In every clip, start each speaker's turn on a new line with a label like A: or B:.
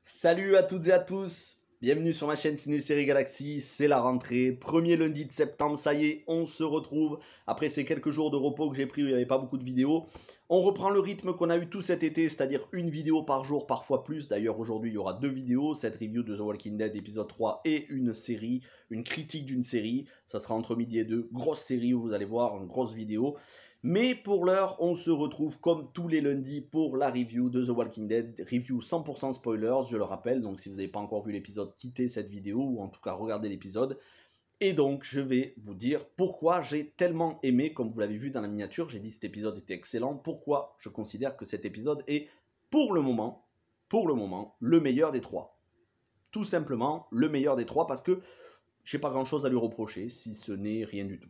A: Salut à toutes et à tous, bienvenue sur ma chaîne Ciné Série Galaxy, c'est la rentrée, premier lundi de septembre, ça y est, on se retrouve. Après ces quelques jours de repos que j'ai pris où il n'y avait pas beaucoup de vidéos, on reprend le rythme qu'on a eu tout cet été, c'est-à-dire une vidéo par jour, parfois plus. D'ailleurs aujourd'hui il y aura 2 vidéos, cette review de The Walking Dead épisode 3 et une série, une critique d'une série. Ça sera entre midi et 2, grosse série où vous allez voir, une grosse vidéo. Mais pour l'heure, on se retrouve comme tous les lundis pour la review de The Walking Dead, review 100% spoilers, je le rappelle, donc si vous n'avez pas encore vu l'épisode, quittez cette vidéo, ou en tout cas regardez l'épisode. Et donc je vais vous dire pourquoi j'ai tellement aimé, comme vous l'avez vu dans la miniature, j'ai dit que cet épisode était excellent, pourquoi je considère que cet épisode est pour le moment, le meilleur des 3. Tout simplement le meilleur des 3 parce que j'ai pas grand chose à lui reprocher, si ce n'est rien du tout.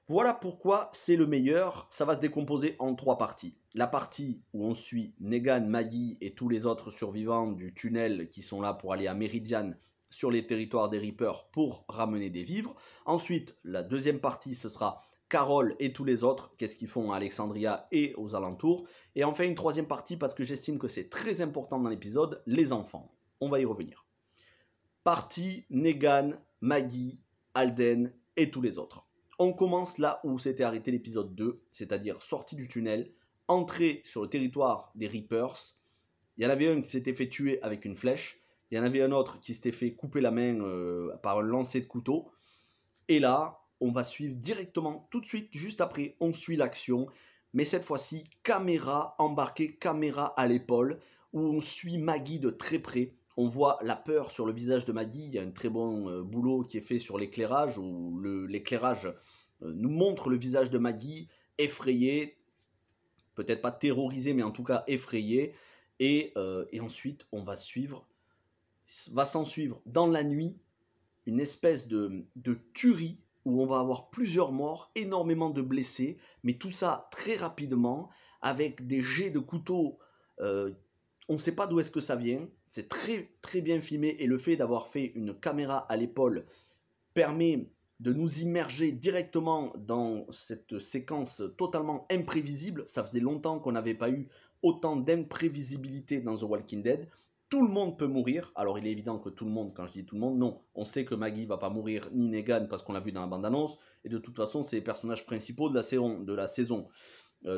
A: Voilà pourquoi c'est le meilleur, ça va se décomposer en 3 parties. La partie où on suit Negan, Maggie et tous les autres survivants du tunnel qui sont là pour aller à Meridian sur les territoires des Reapers pour ramener des vivres. Ensuite, la deuxième partie, ce sera Carol et tous les autres, qu'est-ce qu'ils font à Alexandria et aux alentours. Et enfin une troisième partie, parce que j'estime que c'est très important dans l'épisode, les enfants. On va y revenir. Partie Negan, Maggie, Alden et tous les autres. On commence là où s'était arrêté l'épisode 2, c'est-à-dire sortie du tunnel, entrée sur le territoire des Reapers. Il y en avait un qui s'était fait tuer avec une flèche, il y en avait un autre qui s'était fait couper la main par un lancer de couteau. Et là, on va suivre directement, tout de suite, juste après, on suit l'action, mais cette fois-ci, caméra embarquée, caméra à l'épaule, où on suit Maggie de très près. On voit la peur sur le visage de Maggie, il y a un très bon boulot qui est fait sur l'éclairage, où l'éclairage nous montre le visage de Maggie, effrayé, peut-être pas terrorisé, mais en tout cas effrayé, et ensuite on va s'en suivre dans la nuit, une espèce de tuerie, où on va avoir plusieurs morts, énormément de blessés, mais tout ça très rapidement, avec des jets de couteau, on ne sait pas d'où est-ce que ça vient, c'est très très bien filmé, et le fait d'avoir fait une caméra à l'épaule permet de nous immerger directement dans cette séquence totalement imprévisible. Ça faisait longtemps qu'on n'avait pas eu autant d'imprévisibilité dans The Walking Dead. Tout le monde peut mourir. Alors il est évident que tout le monde, quand je dis tout le monde, non. On sait que Maggie va pas mourir, ni Negan, parce qu'on l'a vu dans la bande-annonce. Et de toute façon, c'est les personnages principaux de la saison.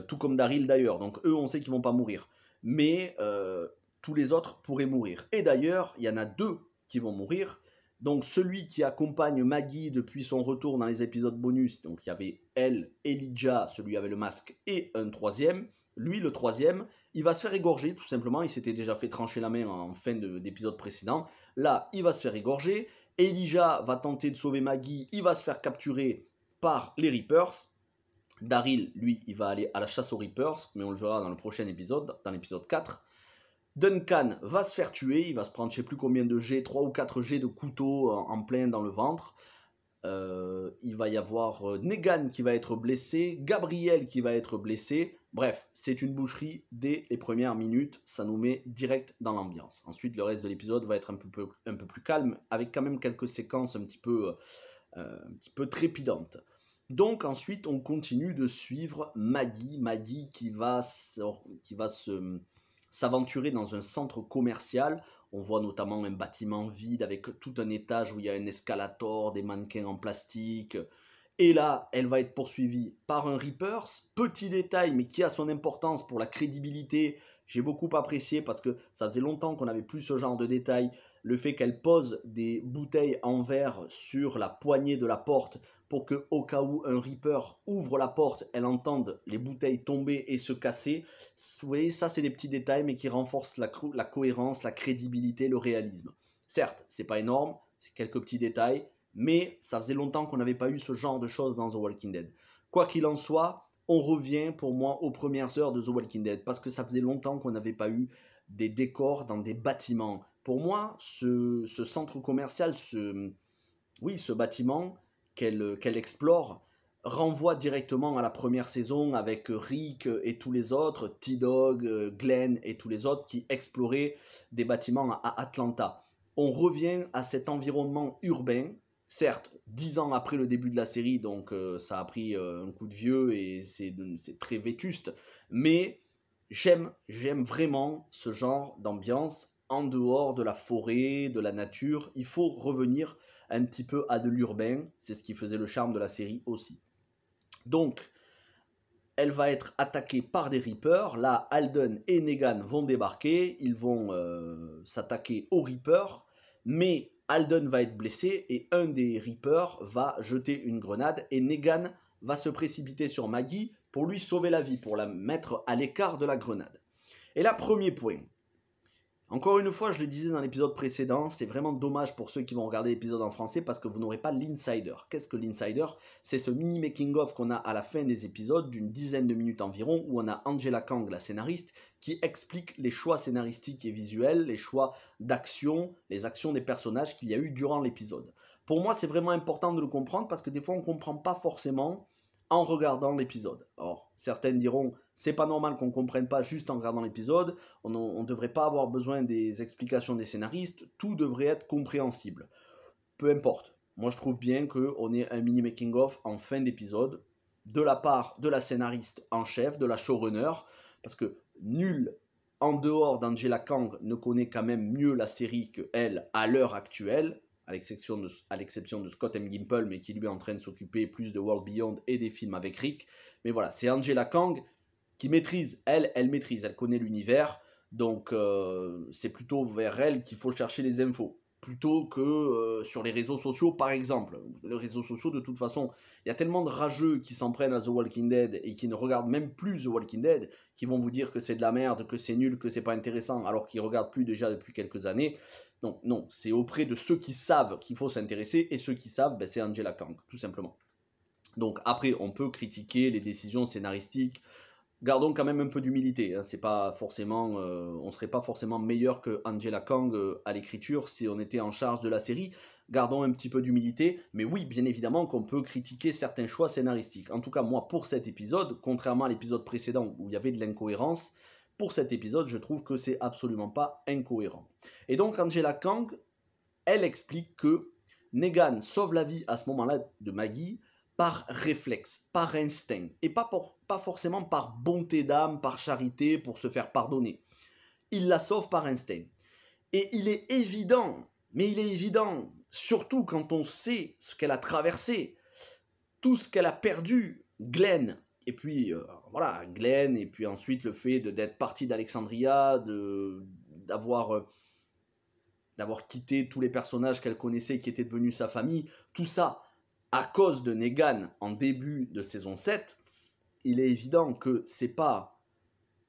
A: Tout comme Daryl d'ailleurs. Donc eux, on sait qu'ils vont pas mourir. Mais tous les autres pourraient mourir. Et d'ailleurs, il y en a 2 qui vont mourir. Donc celui qui accompagne Maggie depuis son retour dans les épisodes bonus, donc il y avait elle, Elijah, celui avec le masque, et un troisième. Lui, le troisième, il va se faire égorger tout simplement, il s'était déjà fait trancher la main en fin d'épisode précédent. Là, il va se faire égorger, Elijah va tenter de sauver Maggie, il va se faire capturer par les Reapers. Daryl, lui, il va aller à la chasse aux Reapers, mais on le verra dans le prochain épisode, dans l'épisode 4. Duncan va se faire tuer, il va se prendre je sais plus combien de jets, 3 ou 4 jets de couteau en plein dans le ventre. Il va y avoir Negan qui va être blessé, Gabriel qui va être blessé. Bref, c'est une boucherie dès les premières minutes, ça nous met direct dans l'ambiance. Ensuite, le reste de l'épisode va être un peu plus calme, avec quand même quelques séquences un petit peu trépidantes. Donc ensuite, on continue de suivre Maggie qui va s'aventurer dans un centre commercial. On voit notamment un bâtiment vide avec tout un étage où il y a un escalator, des mannequins en plastique. Et là, elle va être poursuivie par un Reapers. Petit détail, mais qui a son importance pour la crédibilité. J'ai beaucoup apprécié parce que ça faisait longtemps qu'on n'avait plus ce genre de détails. Le fait qu'elle pose des bouteilles en verre sur la poignée de la porte pour que, au cas où un Reaper ouvre la porte, elle entende les bouteilles tomber et se casser. Vous voyez, ça c'est des petits détails, mais qui renforcent la cohérence, la crédibilité, le réalisme. Certes, c'est pas énorme, c'est quelques petits détails, mais ça faisait longtemps qu'on n'avait pas eu ce genre de choses dans The Walking Dead. Quoi qu'il en soit, on revient pour moi aux premières heures de The Walking Dead, parce que ça faisait longtemps qu'on n'avait pas eu des décors dans des bâtiments. Pour moi, ce centre commercial, ce bâtiment qu'elle explore, renvoie directement à la première saison avec Rick et tous les autres, T-Dog, Glenn et tous les autres qui exploraient des bâtiments à Atlanta. On revient à cet environnement urbain, certes 10 ans après le début de la série, donc ça a pris un coup de vieux et c'est très vétuste, mais j'aime vraiment ce genre d'ambiance en dehors de la forêt, de la nature. Il faut revenir un petit peu à de l'urbain. C'est ce qui faisait le charme de la série aussi. Donc, elle va être attaquée par des Reapers. Là, Alden et Negan vont débarquer. Ils vont s'attaquer aux Reapers. Mais Alden va être blessé et un des Reapers va jeter une grenade. Et Negan va se précipiter sur Maggie pour lui sauver la vie, pour la mettre à l'écart de la grenade. Et là, premier point. Encore une fois, je le disais dans l'épisode précédent, c'est vraiment dommage pour ceux qui vont regarder l'épisode en français parce que vous n'aurez pas l'insider. Qu'est-ce que l'insider? C'est ce mini making-of qu'on a à la fin des épisodes d'une dizaine de minutes environ où on a Angela Kang, la scénariste, qui explique les choix scénaristiques et visuels, les choix d'action, les actions des personnages qu'il y a eu durant l'épisode. Pour moi, c'est vraiment important de le comprendre parce que des fois, on ne comprend pas forcément en regardant l'épisode. Alors, certaines diront, c'est pas normal qu'on ne comprenne pas juste en regardant l'épisode, on ne devrait pas avoir besoin des explications des scénaristes, tout devrait être compréhensible. Peu importe, moi je trouve bien qu'on ait un mini making-of en fin d'épisode, de la part de la scénariste en chef, de la showrunner, parce que nul en dehors d'Angela Kang ne connaît quand même mieux la série que elle à l'heure actuelle, à l'exception de Scott M. Gimple, mais qui lui est en train de s'occuper plus de World Beyond et des films avec Rick. Mais voilà, c'est Angela Kang qui maîtrise, elle maîtrise, elle connaît l'univers, donc c'est plutôt vers elle qu'il faut chercher les infos, plutôt que sur les réseaux sociaux par exemple. Les réseaux sociaux, de toute façon, il y a tellement de rageux qui s'en prennent à The Walking Dead et qui ne regardent même plus The Walking Dead, qui vont vous dire que c'est de la merde, que c'est nul, que c'est pas intéressant, alors qu'ils regardent plus déjà depuis quelques années. Donc non, c'est auprès de ceux qui savent qu'il faut s'intéresser, et ceux qui savent, ben, c'est Angela Kang, tout simplement. Donc après, on peut critiquer les décisions scénaristiques. Gardons quand même un peu d'humilité, hein. C'est pas forcément, on serait pas forcément meilleur que Angela Kang à l'écriture si on était en charge de la série. Gardons un petit peu d'humilité, mais oui, bien évidemment qu'on peut critiquer certains choix scénaristiques. En tout cas, moi, pour cet épisode, contrairement à l'épisode précédent où il y avait de l'incohérence, pour cet épisode, je trouve que c'est absolument pas incohérent. Et donc, Angela Kang, elle explique que Negan sauve la vie à ce moment-là de Maggie par réflexe, par instinct, et pas forcément par bonté d'âme, par charité, pour se faire pardonner. Il la sauve par instinct. Et il est évident, mais il est évident, surtout quand on sait ce qu'elle a traversé, tout ce qu'elle a perdu, Glenn, et puis voilà, Glenn, et puis ensuite le fait d'être parti d'Alexandria, d'avoir quitté tous les personnages qu'elle connaissait qui étaient devenus sa famille, tout ça à cause de Negan en début de saison 7, il est évident que c'est pas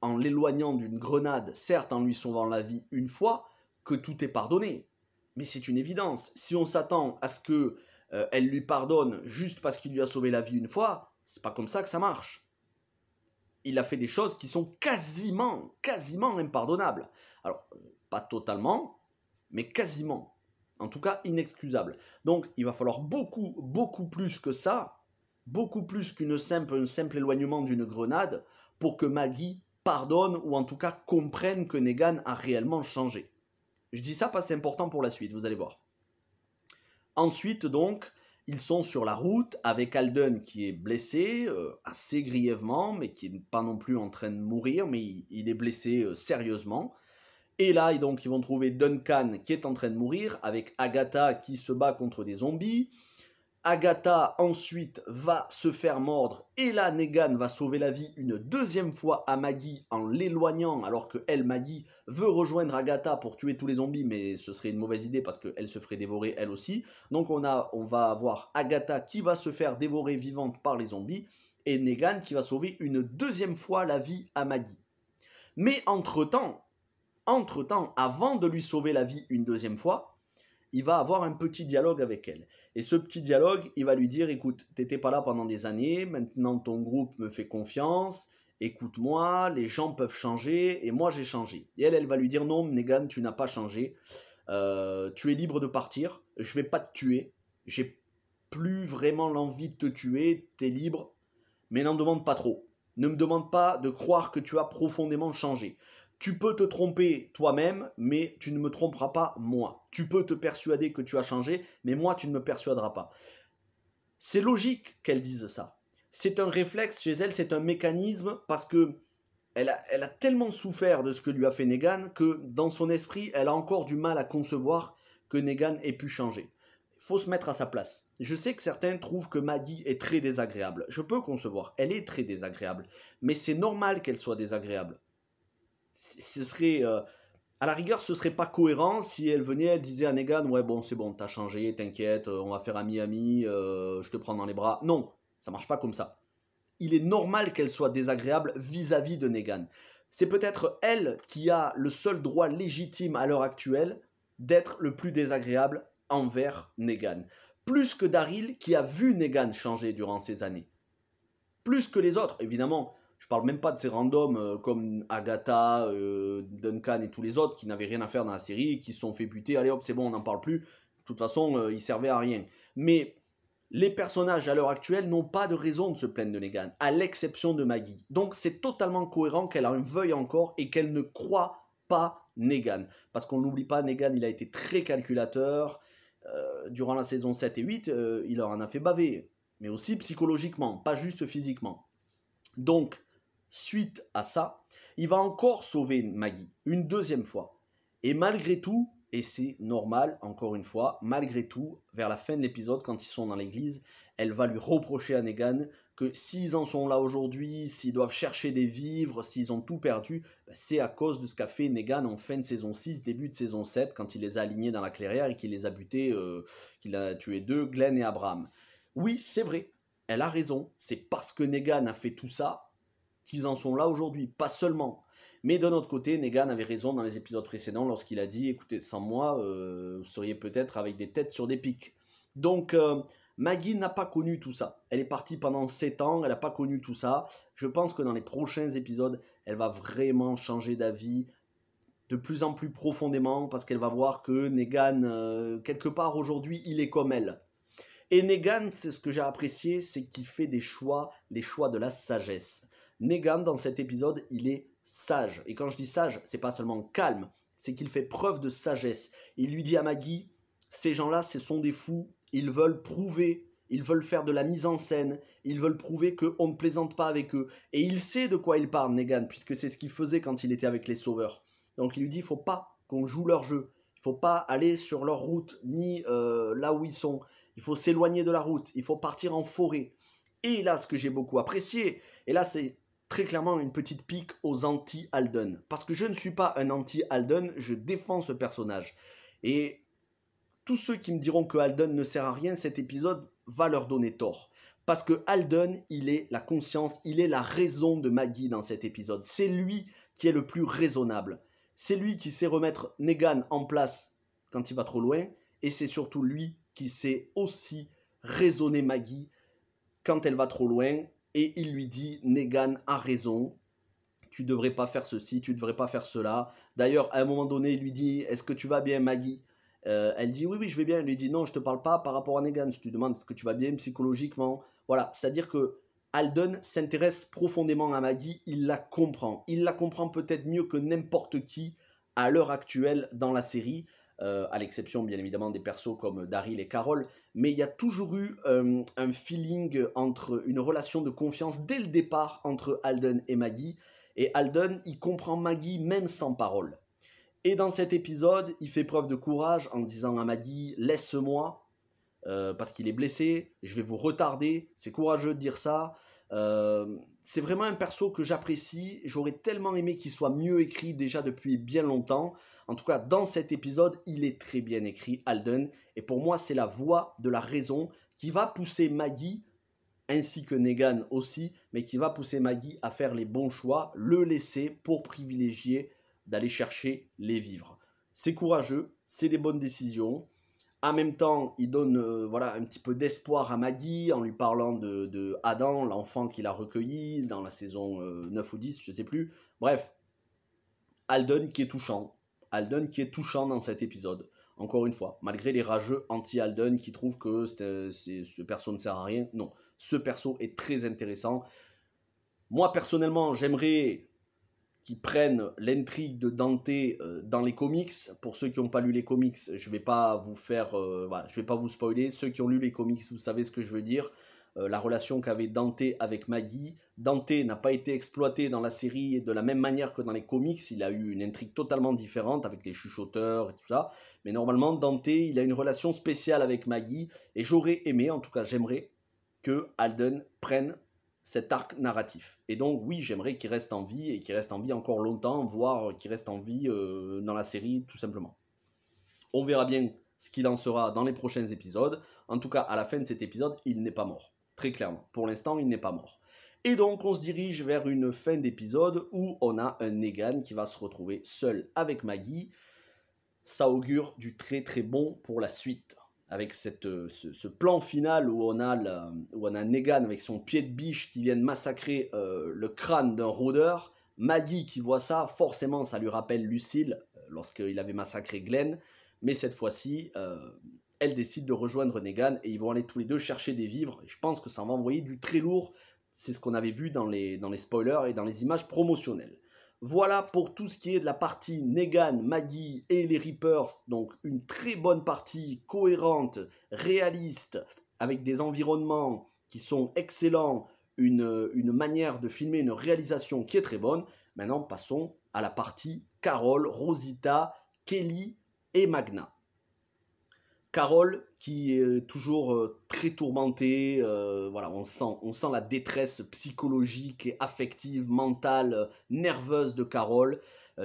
A: en l'éloignant d'une grenade, certes en lui sauvant la vie une fois, que tout est pardonné. Mais c'est une évidence. Si on s'attend à ce que elle lui pardonne juste parce qu'il lui a sauvé la vie une fois, c'est pas comme ça que ça marche. Il a fait des choses qui sont quasiment impardonnables. Alors, pas totalement, mais quasiment. En tout cas, inexcusable. Donc, il va falloir beaucoup plus que ça, beaucoup plus qu'un simple éloignement d'une grenade pour que Maggie pardonne ou en tout cas comprenne que Negan a réellement changé. Je dis ça parce que c'est important pour la suite, vous allez voir. Ensuite, donc, ils sont sur la route avec Alden qui est blessé, assez grièvement, mais qui n'est pas non plus en train de mourir, mais il est blessé sérieusement. Et là, donc, ils vont trouver Duncan qui est en train de mourir, avec Agatha qui se bat contre des zombies. Agatha, ensuite, va se faire mordre. Et là, Negan va sauver la vie une deuxième fois à Maggie en l'éloignant, alors que elle, Maggie, veut rejoindre Agatha pour tuer tous les zombies, mais ce serait une mauvaise idée parce qu'elle se ferait dévorer elle aussi. Donc on va avoir Agatha qui va se faire dévorer vivante par les zombies, et Negan qui va sauver une deuxième fois la vie à Maggie. Mais entre-temps, avant de lui sauver la vie une deuxième fois, il va avoir un petit dialogue avec elle. Et ce petit dialogue, il va lui dire, écoute, t'étais pas là pendant des années, maintenant ton groupe me fait confiance, écoute-moi, les gens peuvent changer, et moi j'ai changé. Et elle va lui dire, non, Negan, tu n'as pas changé, tu es libre de partir, je vais pas te tuer, j'ai plus vraiment l'envie de te tuer, t'es libre, mais n'en demande pas trop. Ne me demande pas de croire que tu as profondément changé. Tu peux te tromper toi-même, mais tu ne me tromperas pas moi. Tu peux te persuader que tu as changé, mais moi tu ne me persuaderas pas. C'est logique qu'elle dise ça. C'est un réflexe chez elle, c'est un mécanisme, parce que elle a tellement souffert de ce que lui a fait Negan que dans son esprit, elle a encore du mal à concevoir que Negan ait pu changer. Il faut se mettre à sa place. Je sais que certains trouvent que Maggie est très désagréable. Je peux concevoir, elle est très désagréable. Mais c'est normal qu'elle soit désagréable. Ce serait... à la rigueur, ce serait pas cohérent si elle venait, elle disait à Negan, ouais bon c'est bon, t'as changé, t'inquiète, on va faire ami-ami, je te prends dans les bras. Non, ça marche pas comme ça. Il est normal qu'elle soit désagréable vis-à-vis de Negan. C'est peut-être elle qui a le seul droit légitime à l'heure actuelle d'être le plus désagréable envers Negan. Plus que Daryl qui a vu Negan changer durant ces années. Plus que les autres, évidemment. Je parle même pas de ces randoms comme Agatha, Duncan et tous les autres qui n'avaient rien à faire dans la série, qui se sont fait buter, allez hop c'est bon on n'en parle plus. De toute façon ils servaient à rien. Mais les personnages à l'heure actuelle n'ont pas de raison de se plaindre de Negan, à l'exception de Maggie. Donc c'est totalement cohérent qu'elle en veuille encore et qu'elle ne croit pas Negan. Parce qu'on n'oublie pas, Negan il a été très calculateur. Durant la saison 7 et 8, il leur en a fait baver. Mais aussi psychologiquement, pas juste physiquement. Donc, suite à ça, il va encore sauver Maggie, une deuxième fois. Et malgré tout, et c'est normal, encore une fois, malgré tout, vers la fin de l'épisode, quand ils sont dans l'église, elle va lui reprocher à Negan que s'ils en sont là aujourd'hui, s'ils doivent chercher des vivres, s'ils ont tout perdu, c'est à cause de ce qu'a fait Negan en fin de saison 6, début de saison 7, quand il les a alignés dans la clairière et qu'il les a butés, qu'il a tué deux, Glenn et Abraham. Oui, c'est vrai, elle a raison, c'est parce que Negan a fait tout ça qu'ils en sont là aujourd'hui, pas seulement. Mais d'un autre côté, Negan avait raison dans les épisodes précédents lorsqu'il a dit « Écoutez, sans moi, vous seriez peut-être avec des têtes sur des pics. » Donc, Maggie n'a pas connu tout ça. Elle est partie pendant 7 ans, elle n'a pas connu tout ça. Je pense que dans les prochains épisodes, elle va vraiment changer d'avis de plus en plus profondément parce qu'elle va voir que Negan, quelque part aujourd'hui, il est comme elle. Et Negan, c'est ce que j'ai apprécié, c'est qu'il fait des choix, les choix de la sagesse. Negan, dans cet épisode, il est sage. Et quand je dis sage, c'est pas seulement calme, c'est qu'il fait preuve de sagesse. Il lui dit à Maggie, ces gens-là, ce sont des fous, ils veulent prouver, ils veulent faire de la mise en scène, ils veulent prouver qu'on ne plaisante pas avec eux. Et il sait de quoi il parle, Negan, puisque c'est ce qu'il faisait quand il était avec les sauveurs. Donc il lui dit, il ne faut pas qu'on joue leur jeu, il ne faut pas aller sur leur route, ni là où ils sont. Il faut s'éloigner de la route, il faut partir en forêt. Et là, ce que j'ai beaucoup apprécié, et là c'est très clairement une petite pique aux anti-Alden. Parce que je ne suis pas un anti-Alden, je défends ce personnage. Et tous ceux qui me diront que Alden ne sert à rien, cet épisode va leur donner tort. Parce que Alden, il est la conscience, il est la raison de Maggie dans cet épisode. C'est lui qui est le plus raisonnable. C'est lui qui sait remettre Negan en place quand il va trop loin. Et c'est surtout lui qui sait aussi raisonner Maggie quand elle va trop loin. Et il lui dit, Negan a raison, tu ne devrais pas faire ceci, tu ne devrais pas faire cela. D'ailleurs, à un moment donné, il lui dit, est-ce que tu vas bien, Maggie? Elle dit, oui, je vais bien. Il lui dit, non, je ne te parle pas par rapport à Negan. Je te demande, est-ce que tu vas bien psychologiquement? Voilà, c'est-à-dire que Alden s'intéresse profondément à Maggie, il la comprend. Il la comprend peut-être mieux que n'importe qui à l'heure actuelle dans la série. À l'exception bien évidemment des persos comme Daryl et Carol, mais il y a toujours eu un feeling entre une relation de confiance dès le départ entre Alden et Maggie, et Alden il comprend Maggie même sans parole. Et dans cet épisode, il fait preuve de courage en disant à Maggie « Laisse-moi », parce qu'il est blessé, je vais vous retarder, c'est courageux de dire ça. C'est vraiment un perso que j'apprécie, j'aurais tellement aimé qu'il soit mieux écrit déjà depuis bien longtemps. En tout cas, dans cet épisode, il est très bien écrit, Alden, et pour moi, c'est la voix de la raison qui va pousser Maggie, ainsi que Negan aussi, mais qui va pousser Maggie à faire les bons choix, le laisser pour privilégier d'aller chercher les vivres. C'est courageux, c'est des bonnes décisions. En même temps, il donne voilà, un petit peu d'espoir à Maggie en lui parlant de Adam, l'enfant qu'il a recueilli dans la saison 9 ou 10, je ne sais plus. Bref, Alden qui est touchant. Alden qui est touchant dans cet épisode. Encore une fois, malgré les rageux anti-Alden qui trouvent que ce perso ne sert à rien. Non, ce perso est très intéressant. Moi, personnellement, j'aimerais qui prennent l'intrigue de Dante dans les comics. Pour ceux qui n'ont pas lu les comics, je vais pas vous faire, voilà, je vais pas vous spoiler. Ceux qui ont lu les comics, vous savez ce que je veux dire. la relation qu'avait Dante avec Maggie. Dante n'a pas été exploité dans la série de la même manière que dans les comics, il a eu une intrigue totalement différente avec les chuchoteurs et tout ça, mais normalement Dante il a une relation spéciale avec Maggie, et j'aurais aimé, en tout cas j'aimerais, que Alden prenne cet arc narratif. Et donc oui, j'aimerais qu'il reste en vie, et qu'il reste en vie encore longtemps, voire qu'il reste en vie dans la série tout simplement. On verra bien ce qu'il en sera dans les prochains épisodes. En tout cas, à la fin de cet épisode, il n'est pas mort. Très clairement. Pour l'instant, il n'est pas mort. Et donc, on se dirige vers une fin d'épisode où on a un Negan qui va se retrouver seul avec Maggie. Ça augure du très très bon pour la suite. Avec ce plan final où on a Negan avec son pied de biche qui vient massacrer le crâne d'un rôdeur. Maggie qui voit ça, forcément ça lui rappelle Lucille lorsqu'il avait massacré Glenn. Mais cette fois-ci, elle décide de rejoindre Negan et ils vont aller tous les deux chercher des vivres. Et je pense que ça va envoyer du très lourd. C'est ce qu'on avait vu dans les spoilers et dans les images promotionnelles. Voilà pour tout ce qui est de la partie Negan, Maggie et les Reapers. Donc une très bonne partie cohérente, réaliste, avec des environnements qui sont excellents, une manière de filmer, une réalisation qui est très bonne. Maintenant, passons à la partie Carol, Rosita, Kelly et Magna. Carol qui est toujours très tourmentée, voilà, on sent la détresse psychologique et affective, mentale, nerveuse de Carol,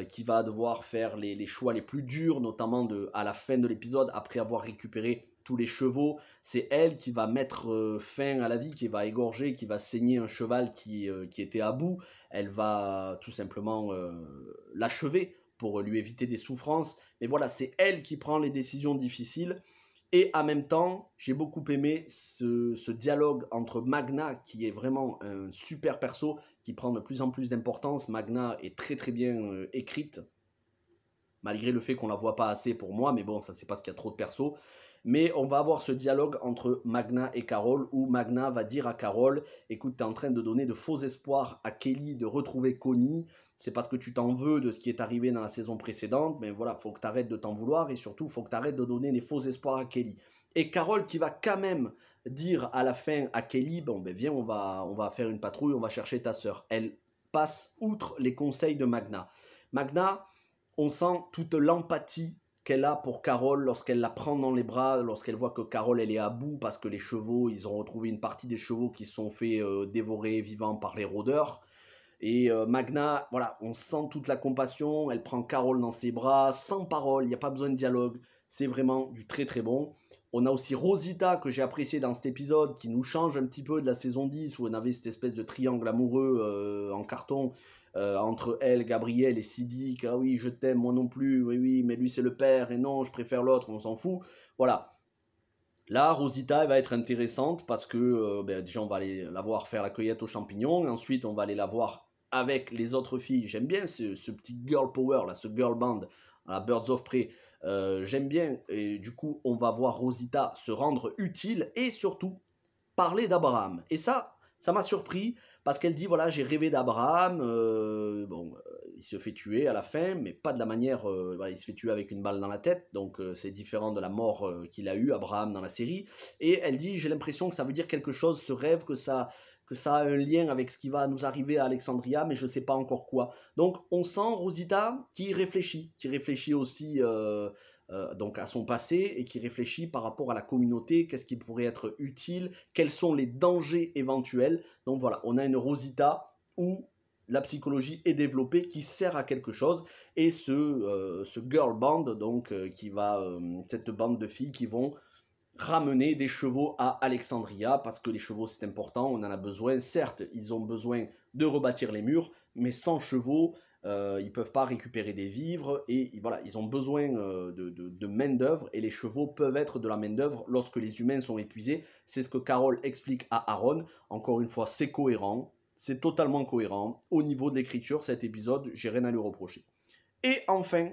A: qui va devoir faire les choix les plus durs, notamment à la fin de l'épisode, après avoir récupéré tous les chevaux. C'est elle qui va mettre fin à la vie, qui va égorger, qui va saigner un cheval qui était à bout. Elle va tout simplement l'achever pour lui éviter des souffrances. Mais voilà, c'est elle qui prend les décisions difficiles. Et en même temps, j'ai beaucoup aimé ce dialogue entre Magna, qui est vraiment un super perso, qui prend de plus en plus d'importance. Magna est très très bien écrite, malgré le fait qu'on la voit pas assez pour moi, mais bon, ça c'est parce qu'il y a trop de persos. Mais on va avoir ce dialogue entre Magna et Carol, où Magna va dire à Carol, écoute, tu es en train de donner de faux espoirs à Kelly de retrouver Connie, c'est parce que tu t'en veux de ce qui est arrivé dans la saison précédente, mais voilà, faut que tu arrêtes de t'en vouloir, et surtout, faut que tu arrêtes de donner des faux espoirs à Kelly. Et Carol qui va quand même dire à la fin à Kelly, bon ben viens, on va faire une patrouille, on va chercher ta sœur. Elle passe outre les conseils de Magna. Magna, on sent toute l'empathie qu'elle a pour Carol lorsqu'elle la prend dans les bras, lorsqu'elle voit que Carol elle est à bout parce que les chevaux, ils ont retrouvé une partie des chevaux qui se sont fait dévorer vivants par les rôdeurs. Et Magna, voilà, on sent toute la compassion, elle prend Carol dans ses bras, sans parole, il n'y a pas besoin de dialogue, c'est vraiment du très très bon. On a aussi Rosita que j'ai apprécié dans cet épisode, qui nous change un petit peu de la saison 10 où on avait cette espèce de triangle amoureux en carton entre elle, Gabriel et Siddiq. Ah oui, je t'aime, moi non plus, oui, oui, mais lui c'est le père, et non, je préfère l'autre, on s'en fout. Voilà. Là, Rosita, elle va être intéressante parce que déjà, on va aller la voir faire la cueillette aux champignons. Et ensuite, on va aller la voir avec les autres filles. J'aime bien ce petit girl power, là, ce girl band, à Birds of Prey. J'aime bien. Et du coup, on va voir Rosita se rendre utile et surtout parler d'Abraham. Et ça m'a surpris parce qu'elle dit, voilà, j'ai rêvé d'Abraham. Il se fait tuer à la fin, mais pas de la manière... il se fait tuer avec une balle dans la tête, donc c'est différent de la mort qu'il a eue, Abraham, dans la série. Et elle dit, j'ai l'impression que ça veut dire quelque chose, ce rêve, que ça a un lien avec ce qui va nous arriver à Alexandria, mais je ne sais pas encore quoi. Donc on sent Rosita qui réfléchit aussi donc à son passé, et qui réfléchit par rapport à la communauté, qu'est-ce qui pourrait être utile, quels sont les dangers éventuels. Donc voilà, on a une Rosita où la psychologie est développée, qui sert à quelque chose, et ce girl band, donc cette bande de filles qui vont ramener des chevaux à Alexandria, parce que les chevaux c'est important, on en a besoin. Certes, ils ont besoin de rebâtir les murs, mais sans chevaux, ils ne peuvent pas récupérer des vivres, et voilà, ils ont besoin de main d'œuvre, et les chevaux peuvent être de la main d'œuvre lorsque les humains sont épuisés. C'est ce que Carol explique à Aaron. Encore une fois, c'est cohérent, c'est totalement cohérent. Au niveau de l'écriture, cet épisode, j'ai rien à lui reprocher. Et enfin,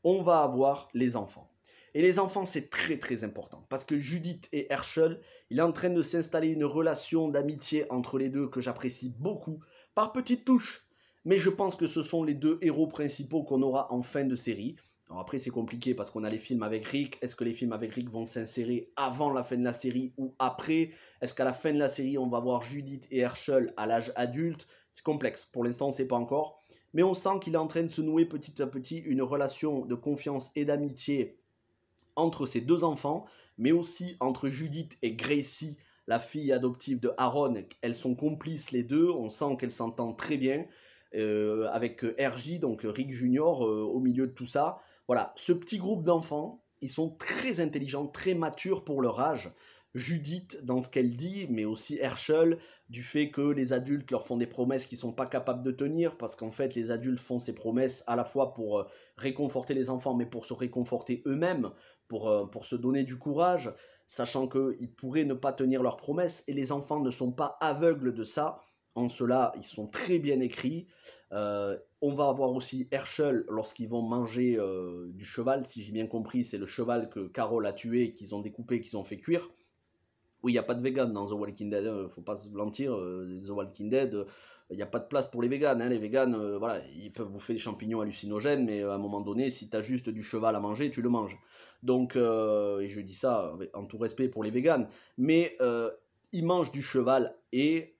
A: on va avoir les enfants. Et les enfants, c'est très très important, parce que Judith et Herschel, il est en train de s'installer une relation d'amitié entre les deux que j'apprécie beaucoup, par petites touches. Mais je pense que ce sont les deux héros principaux qu'on aura en fin de série. Alors après, c'est compliqué parce qu'on a les films avec Rick. Est-ce que les films avec Rick vont s'insérer avant la fin de la série ou après? Est-ce qu'à la fin de la série, on va voir Judith et Herschel à l'âge adulte? C'est complexe. Pour l'instant, on ne sait pas encore. Mais on sent qu'il est en train de se nouer petit à petit une relation de confiance et d'amitié entre ces deux enfants, mais aussi entre Judith et Gracie, la fille adoptive de Aaron. Elles sont complices les deux. On sent qu'elles s'entendent très bien. Avec RJ, donc Rick Junior, au milieu de tout ça. Voilà, ce petit groupe d'enfants, ils sont très intelligents, très matures pour leur âge. Judith, dans ce qu'elle dit, mais aussi Herschel, du fait que les adultes leur font des promesses qu'ils ne sont pas capables de tenir, parce qu'en fait, les adultes font ces promesses à la fois pour réconforter les enfants, mais pour se réconforter eux-mêmes, pour se donner du courage, sachant qu'ils pourraient ne pas tenir leurs promesses, et les enfants ne sont pas aveugles de ça. En cela, ils sont très bien écrits. On va avoir aussi Herschel lorsqu'ils vont manger du cheval. Si j'ai bien compris, c'est le cheval que Carol a tué, qu'ils ont découpé, qu'ils ont fait cuire. Oui, il n'y a pas de vegan dans The Walking Dead. Hein, faut pas se mentir. The Walking Dead, il n'y a pas de place pour les véganes. Hein. Les véganes, voilà, ils peuvent bouffer des champignons hallucinogènes, mais à un moment donné, si tu as juste du cheval à manger, tu le manges. Donc, et je dis ça en tout respect pour les véganes, mais ils mangent du cheval et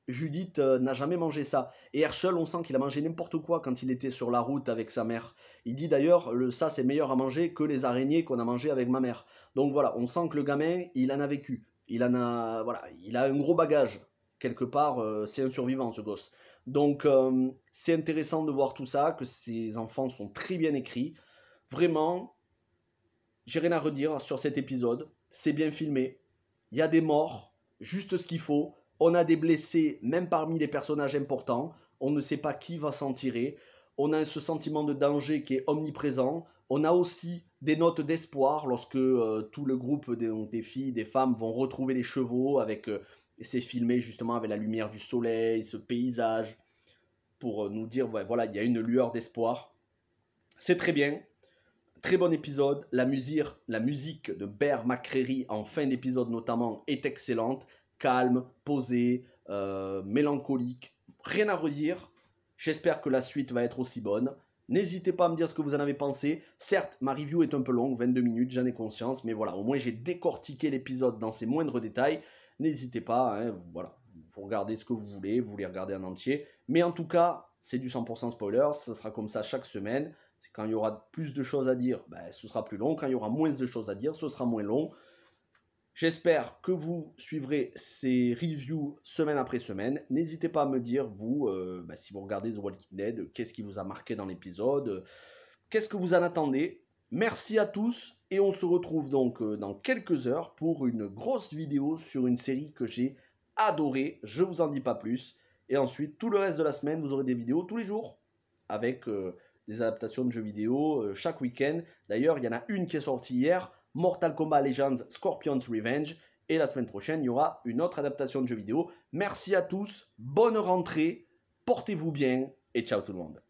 A: Judith n'a jamais mangé ça. Et Herschel, on sent qu'il a mangé n'importe quoi quand il était sur la route avec sa mère. Il dit d'ailleurs, ça c'est meilleur à manger que les araignées qu'on a mangées avec ma mère. Donc voilà, on sent que le gamin, il en a vécu. Il a un gros bagage. Quelque part, c'est un survivant ce gosse. Donc c'est intéressant de voir tout ça, que ces enfants sont très bien écrits. Vraiment, j'ai rien à redire sur cet épisode. C'est bien filmé. Il y a des morts, juste ce qu'il faut. On a des blessés, même parmi les personnages importants. On ne sait pas qui va s'en tirer. On a ce sentiment de danger qui est omniprésent. On a aussi des notes d'espoir lorsque tout le groupe des filles, des femmes vont retrouver les chevaux. C'est filmé justement avec la lumière du soleil, ce paysage, pour nous dire, ouais, voilà, il y a une lueur d'espoir. C'est très bien. Très bon épisode. La musique de Bear McCreary en fin d'épisode notamment est excellente. Calme, posé, mélancolique, rien à redire. J'espère que la suite va être aussi bonne. N'hésitez pas à me dire ce que vous en avez pensé. Certes, ma review est un peu longue, 22 minutes, j'en ai conscience, mais voilà, au moins j'ai décortiqué l'épisode dans ses moindres détails. N'hésitez pas, hein, voilà, vous regardez ce que vous voulez regarder en entier. Mais en tout cas, c'est du 100% spoiler, ça sera comme ça chaque semaine. Quand il y aura plus de choses à dire, ben, ce sera plus long. Quand il y aura moins de choses à dire, ce sera moins long. J'espère que vous suivrez ces reviews semaine après semaine. N'hésitez pas à me dire, vous, si vous regardez The Walking Dead, qu'est-ce qui vous a marqué dans l'épisode, qu'est-ce que vous en attendez. Merci à tous et on se retrouve donc dans quelques heures pour une grosse vidéo sur une série que j'ai adorée. Je vous en dis pas plus. Et ensuite, tout le reste de la semaine, vous aurez des vidéos tous les jours avec des adaptations de jeux vidéo chaque week-end. D'ailleurs, il y en a une qui est sortie hier. Mortal Kombat Legends Scorpion's Revenge. Et la semaine prochaine, il y aura une autre adaptation de jeux vidéo. Merci à tous, bonne rentrée, portez-vous bien et ciao tout le monde.